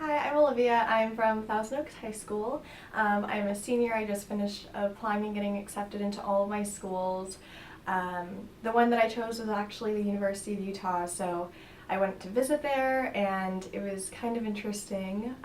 Hi, I'm Olivia. I'm from Thousand Oaks High School. I'm a senior. I just finished applying and getting accepted into all of my schools. The one that I chose was actually the University of Utah, so I went to visit there and it was kind of interesting.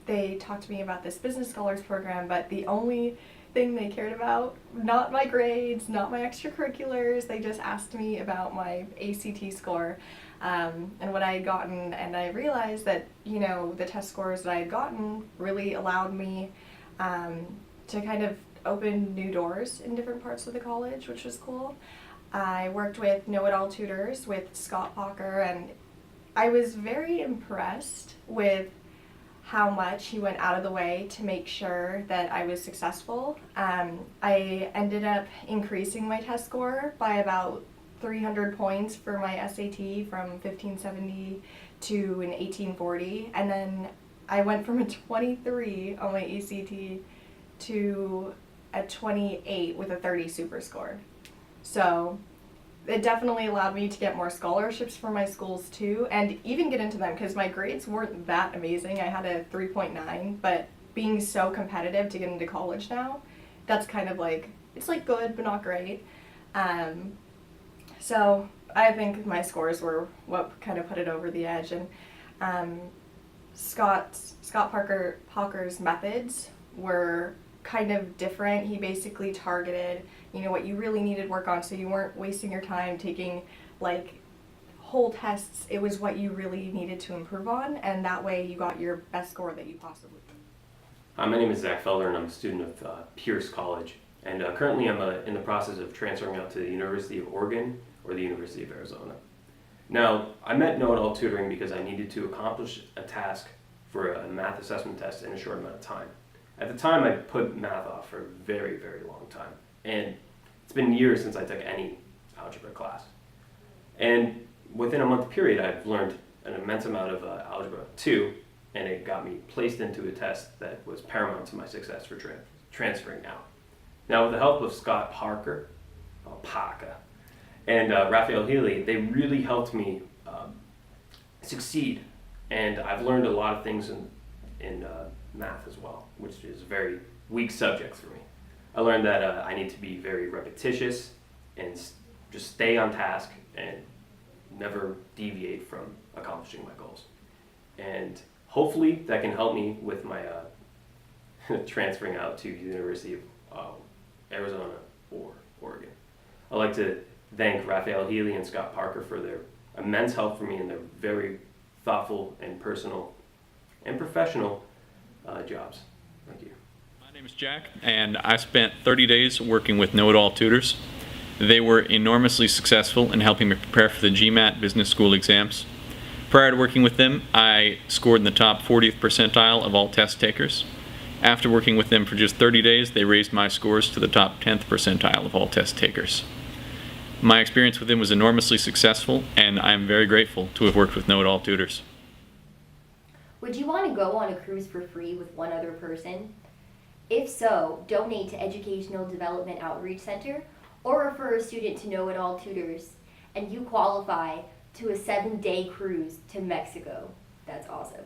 They talked to me about this business scholars program, but the only thing they cared about, not my grades, not my extracurriculars, they just asked me about my ACT score. And what I had gotten, and I realized that, the test scores that I had gotten really allowed me to kind of open new doors in different parts of the college, which was cool. I worked with know-it-all tutors with Scott Parker, and I was very impressed with how much he went out of the way to make sure that I was successful. I ended up increasing my test score by about 300 points for my SAT from 1570 to an 1840, and then I went from a 23 on my ACT to a 28 with a 30 super score. So it definitely allowed me to get more scholarships for my schools too, and even get into them because my grades weren't that amazing. I had a 3.9, but being so competitive to get into college now, that's kind of like, it's like good but not great. So I think my scores were what kind of put it over the edge, and Scott Parker's methods were kind of different. He basically targeted, what you really needed work on, so you weren't wasting your time taking like whole tests. It was what you really needed to improve on, and that way you got your best score that you possibly could. Hi, my name is Zach Felder, and I'm a student of Pierce College. And currently I'm in the process of transferring out to the University of Oregon or the University of Arizona. Now, I met know-it-all tutoring because I needed to accomplish a task for a math assessment test in a short amount of time. At the time, I put math off for a very, very long time. And it's been years since I took any algebra class. And within a month period, I've learned an immense amount of Algebra 2, and it got me placed into a test that was paramount to my success for transferring out. Now, with the help of Scott Parker, and Raphael Healy, they really helped me succeed. And I've learned a lot of things in math as well, which is a very weak subject for me. I learned that I need to be very repetitious and just stay on task and never deviate from accomplishing my goals. And hopefully that can help me with my transferring out to the University of Arizona or Oregon. I'd like to thank Raphael Healy and Scott Parker for their immense help for me and their very thoughtful and personal and professional jobs. Thank you. My name is Jack, and I spent 30 days working with know-it-all tutors. They were enormously successful in helping me prepare for the GMAT business school exams. Prior to working with them, I scored in the top 40th percentile of all test takers. After working with them for just 30 days, they raised my scores to the top 10th percentile of all test takers. My experience with them was enormously successful, and I'm very grateful to have worked with know-it-all tutors. Would you want to go on a cruise for free with one other person? If so, donate to Educational Development Outreach Center or refer a student to know-it-all tutors, and you qualify to a 7-day cruise to Mexico. That's awesome.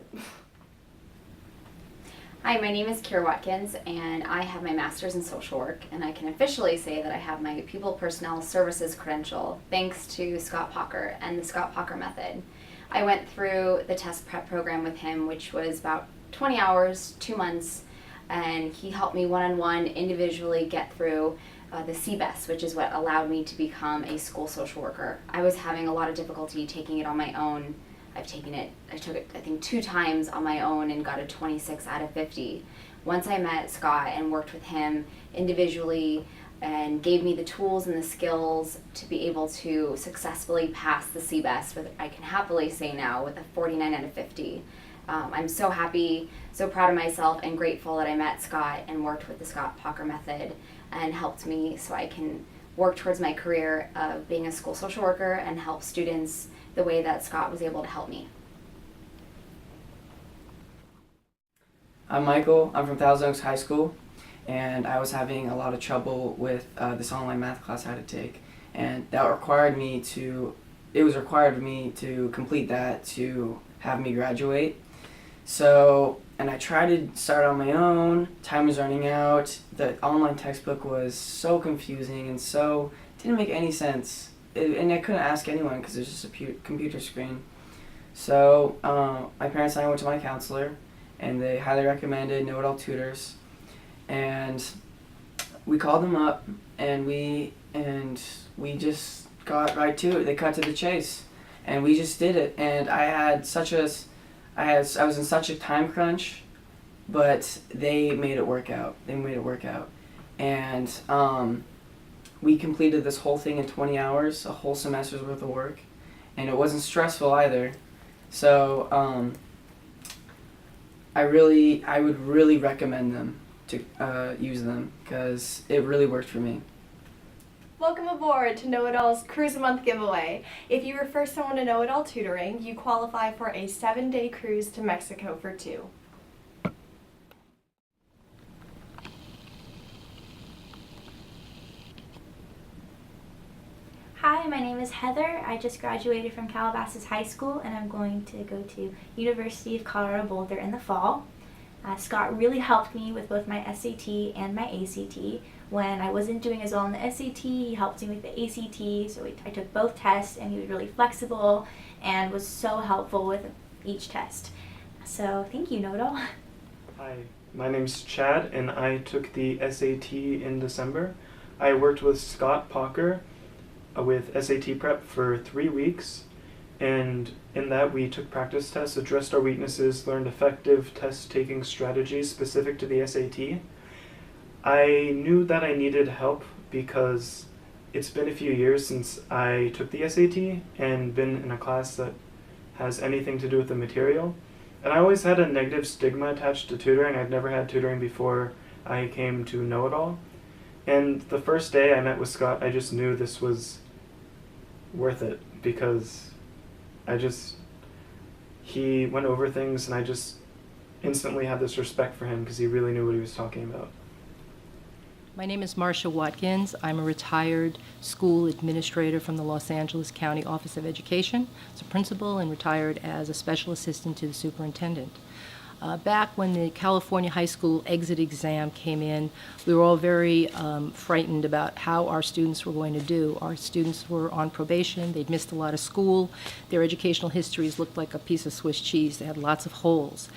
Hi, my name is Kira Watkins, and I have my master's in social work, and I can officially say that I have my People Personnel Services credential thanks to Scott Parker and the Scott Parker method. I went through the test prep program with him, which was about 20 hours, 2 months, and he helped me one-on-one individually get through the CBES, which is what allowed me to become a school social worker. I was having a lot of difficulty taking it on my own. I took it I think 2 times on my own and got a 26 out of 50. Once I met Scott and worked with him individually and gave me the tools and the skills to be able to successfully pass the CBES, with, I can happily say now, with a 49 out of 50. I'm so happy, so proud of myself, and grateful that I met Scott and worked with the Scott Parker method and helped me so I can work towards my career of being a school social worker and help students the way that Scott was able to help me. I'm Michael. I'm from Thousand Oaks High School, and I was having a lot of trouble with this online math class I had to take, and that required me to, it was required of me to complete that to have me graduate. So, and I tried to start on my own. Time was running out. The online textbook was so confusing and so didn't make any sense. And I couldn't ask anyone because there's just a computer screen. So my parents and I went to my counselor, and they highly recommended Know It All Tutors. And we called them up, and we just got right to it. They cut to the chase, and we just did it. And I was in such a time crunch, but they made it work out. And we completed this whole thing in 20 hours, a whole semester's worth of work, and it wasn't stressful either. So I would really recommend them to use them because it really worked for me. Welcome aboard to Know It All's Cruise a Month giveaway. If you refer someone to Know It All Tutoring, you qualify for a 7-day cruise to Mexico for 2. Hi, my name is Heather. I just graduated from Calabasas High School and I'm going to go to University of Colorado Boulder in the fall. Scott really helped me with both my SAT and my ACT. When I wasn't doing as well in the SAT, he helped me with the ACT, so I took both tests and he was really flexible and was so helpful with each test. So thank you, Know It All. Hi, my name's Chad and I took the SAT in December. I worked with Scott Pocker with SAT prep for 3 weeks, and in that we took practice tests, addressed our weaknesses, learned effective test-taking strategies specific to the SAT. I knew that I needed help because it's been a few years since I took the SAT and been in a class that has anything to do with the material. And I always had a negative stigma attached to tutoring. I'd never had tutoring before I came to Know It All. And the first day I met with Scott, I just knew this was worth it because he went over things and I just instantly had this respect for him because he really knew what he was talking about. My name is Marsha Watkins. I'm a retired school administrator from the Los Angeles County Office of Education. As a principal and retired as a special assistant to the superintendent. Back when the California high school exit exam came in, we were all very frightened about how our students were going to do. Our students were on probation. They'd missed a lot of school. Their educational histories looked like a piece of Swiss cheese. They had lots of holes.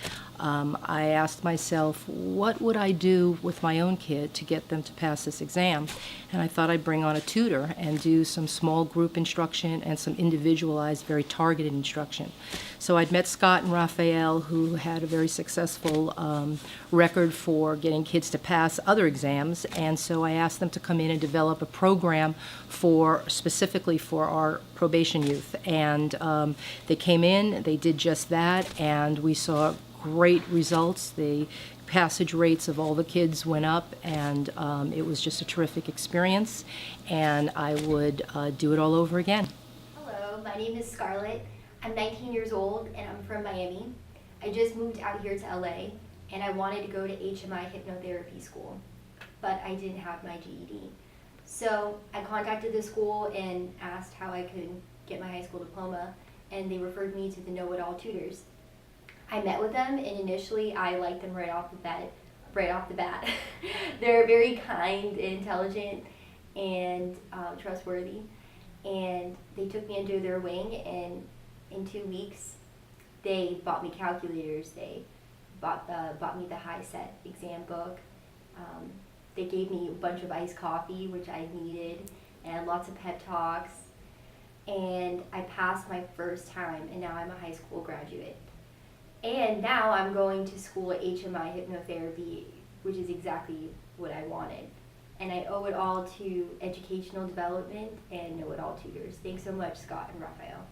I asked myself, what would I do with my own kid to get them to pass this exam? And I thought I'd bring on a tutor and do some small group instruction and some individualized, very targeted instruction. So I'd met Scott and Raphael, who had a very successful record for getting kids to pass other exams, and so I asked them to come in and develop a program specifically for our probation youth. And they came in, they did just that, and we saw great results. The passage rates of all the kids went up, and it was just a terrific experience, and I would do it all over again. Hello, my name is Scarlett. I'm 19 years old and I'm from Miami. I just moved out here to LA and I wanted to go to HMI hypnotherapy school, but I didn't have my GED. So I contacted the school and asked how I could get my high school diploma, and they referred me to the Know It All tutors. I met with them and initially I liked them right off the bat. They're very kind, intelligent, and trustworthy. And they took me under their wing, and in 2 weeks they bought me calculators, they bought me the high set exam book, they gave me a bunch of iced coffee, which I needed, and lots of pep talks, and I passed my first time, and now I'm a high school graduate. And now I'm going to school at HMI hypnotherapy, which is exactly what I wanted. And I owe it all to educational development and Know It All tutors. Thanks so much, Scott and Raphael.